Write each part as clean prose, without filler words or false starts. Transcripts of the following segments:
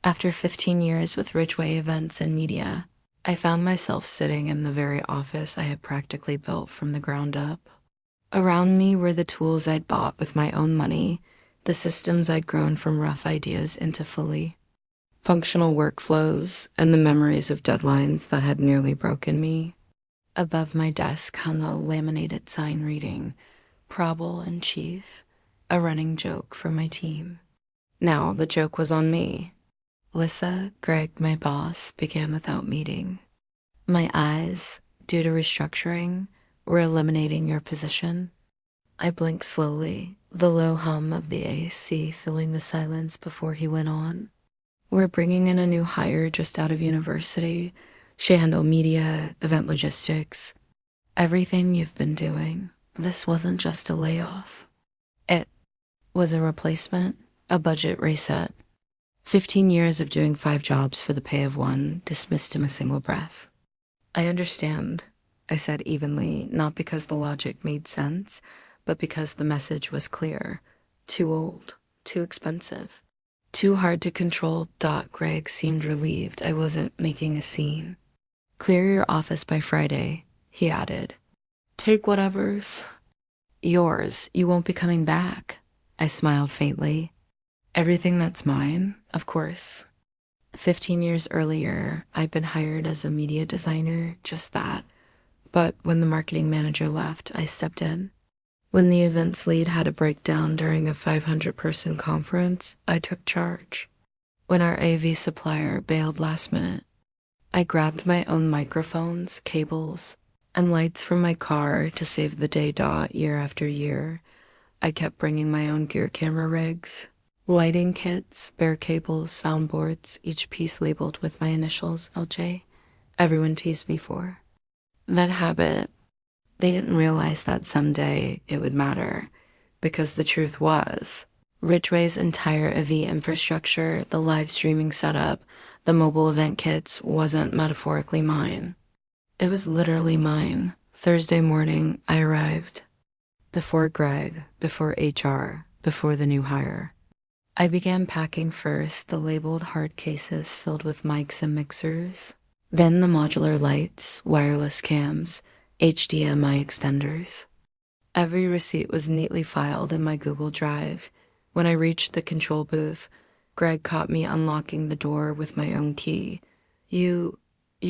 After 15 years with Ridgeway Events and Media, I found myself sitting in the very office I had practically built from the ground up. Around me were the tools I'd bought with my own money, the systems I'd grown from rough ideas into fully functional workflows, and the memories of deadlines that had nearly broken me. Above my desk hung a laminated sign reading, Probable in Chief, a running joke for my team. Now the joke was on me. Lissa, Greg, my boss, began without meeting. My eyes, due to restructuring, were eliminating your position. I blinked slowly, the low hum of the AC filling the silence before he went on. We're bringing in a new hire just out of university. She handled media, event logistics, everything you've been doing. This wasn't just a layoff. It was a replacement, a budget reset. 15 years of doing 5 jobs for the pay of one, dismissed in a single breath. I understand, I said evenly, not because the logic made sense, but because the message was clear. Too old, too expensive, too hard to control. Greg seemed relieved I wasn't making a scene. Clear your office by Friday, he added. Take whatever's yours. You won't be coming back. I smiled faintly. Everything that's mine, of course. 15 years earlier, I'd been hired as a media designer, just that. But when the marketing manager left, I stepped in. When the events lead had a breakdown during a 500-person conference, I took charge. When our AV supplier bailed last minute, I grabbed my own microphones, cables, and lights from my car to save the day. Year after year, I kept bringing my own gear camera rigs, lighting kits, bare cables, soundboards, each piece labeled with my initials, LJ. Everyone teased me for that habit. They didn't realize that someday it would matter, because the truth was, Ridgeway's entire AV infrastructure, the live streaming setup, the mobile event kits wasn't metaphorically mine. It was literally mine. Thursday morning, I arrived. Before Greg, before HR, before the new hire. I began packing first the labeled hard cases filled with mics and mixers, then the modular lights, wireless cams, HDMI extenders. Every receipt was neatly filed in my Google Drive. When I reached the control booth, Greg caught me unlocking the door with my own key. You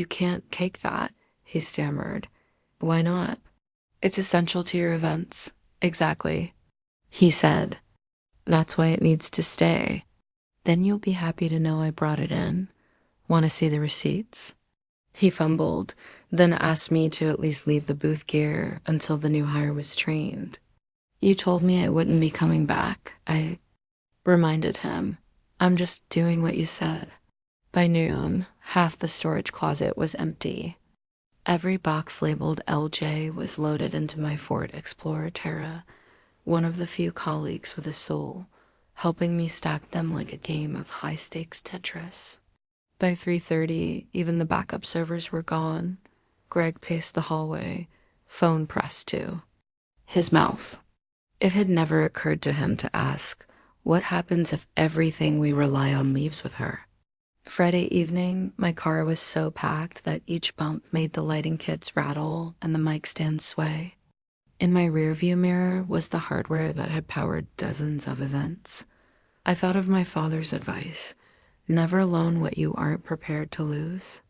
can't take that, he stammered. Why not? It's essential to your events. Exactly, he said. That's why it needs to stay. Then you'll be happy to know I brought it in. Want to see the receipts? He fumbled, then asked me to at least leave the booth gear until the new hire was trained. You told me I wouldn't be coming back, I reminded him. I'm just doing what you said. By noon, half the storage closet was empty. Every box labeled LJ was loaded into my Ford Explorer Terra, one of the few colleagues with a soul, helping me stack them like a game of high-stakes Tetris. By 3:30, even the backup servers were gone. Greg paced the hallway, phone pressed to his mouth. It had never occurred to him to ask, what happens if everything we rely on leaves with her? Friday evening, my car was so packed that each bump made the lighting kits rattle and the mic stand sway. In my rearview mirror was the hardware that had powered dozens of events. I thought of my father's advice, never loan what you aren't prepared to lose.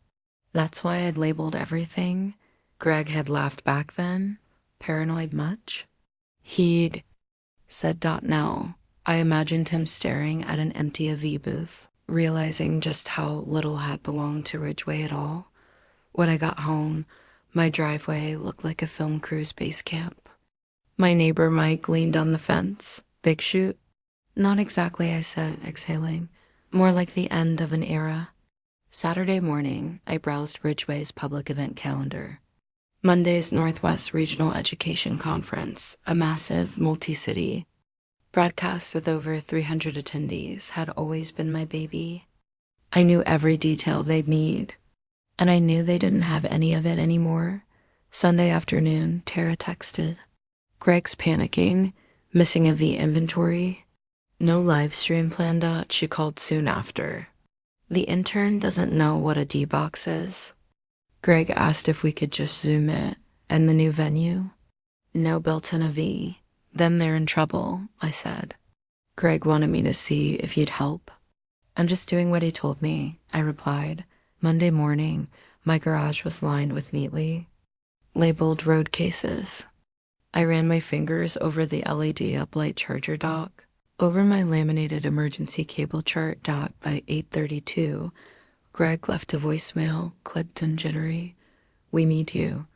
That's why I'd labeled everything. Greg had laughed back then. Paranoid much? He'd said, "No." I imagined him staring at an empty AV booth, realizing just how little had belonged to Ridgeway at all. When I got home, my driveway looked like a film crew's base camp. My neighbor Mike leaned on the fence. Big shoot? Not exactly, I said, exhaling. More like the end of an era. Saturday morning, I browsed Ridgeway's public event calendar. Monday's Northwest Regional Education Conference, a massive multi-city broadcast with over 300 attendees, had always been my baby. I knew every detail they'd need, and I knew they didn't have any of it anymore. Sunday afternoon, Tara texted. Greg's panicking, missing a V inventory. No live stream planned out, she called soon after. The intern doesn't know what a D box is. Greg asked if we could just Zoom it, and the new venue. No built-in a V. Then they're in trouble, I said. Greg wanted me to see if he'd help. I'm just doing what he told me, I replied. Monday morning, my garage was lined with neatly labeled road cases. I ran my fingers over the LED uplight charger dock, over my laminated emergency cable chart dock by 8:32. Greg left a voicemail, clipped and jittery. We need you.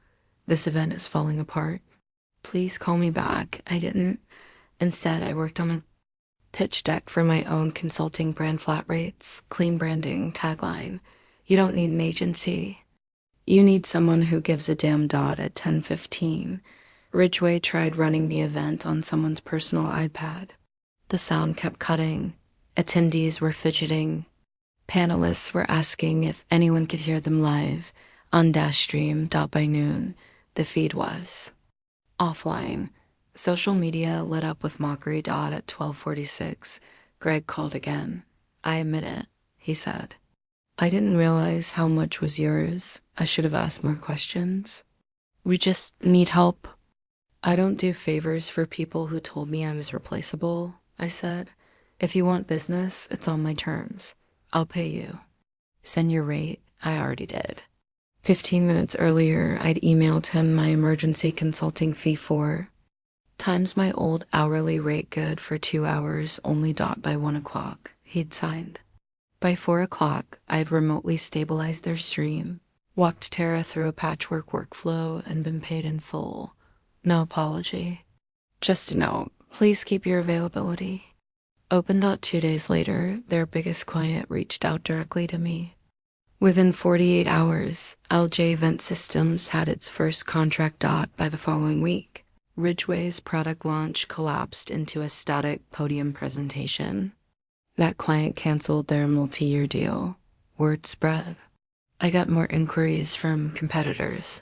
This event is falling apart. Please call me back. I didn't. Instead, I worked on a pitch deck for my own consulting brand flat rates, clean branding, tagline. You don't need an agency. You need someone who gives a damn dot at 10:15. Ridgway tried running the event on someone's personal iPad. The sound kept cutting. Attendees were fidgeting. Panelists were asking if anyone could hear them live on Dash Stream. By noon, the feed was offline. Social media lit up with mockery. At 12:46, Greg called again. I admit it, he said. I didn't realize how much was yours. I should have asked more questions. We just need help. I don't do favors for people who told me I was replaceable, I said. If you want business, it's on my terms. I'll pay you. Send your rate. I already did. 15 minutes earlier, I'd emailed him my emergency consulting fee for times my old hourly rate good for 2 hours, only by 1 o'clock. He'd signed. By 4 o'clock, I'd remotely stabilized their stream, walked Tara through a patchwork workflow, and been paid in full. No apology. Just a note, please keep your availability. Opened 2 days later, their biggest client reached out directly to me. Within 48 hours, LJ Event Systems had its first contract by the following week. Ridgway's product launch collapsed into a static podium presentation. That client canceled their multi-year deal. Word spread. I got more inquiries from competitors,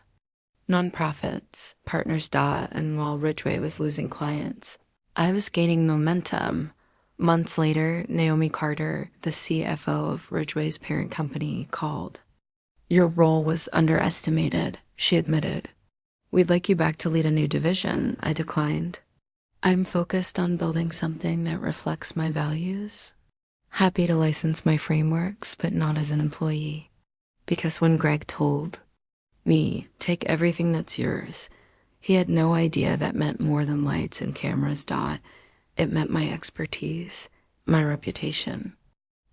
nonprofits, partners. And while Ridgway was losing clients, I was gaining momentum. Months later, Naomi Carter, the CFO of Ridgway's parent company, called. Your role was underestimated, she admitted. We'd like you back to lead a new division, I declined. I'm focused on building something that reflects my values. Happy to license my frameworks, but not as an employee. Because when Greg told me, take everything that's yours, he had no idea that meant more than lights and cameras. It meant my expertise, my reputation,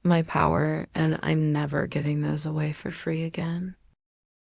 my power, and I'm never giving those away for free again.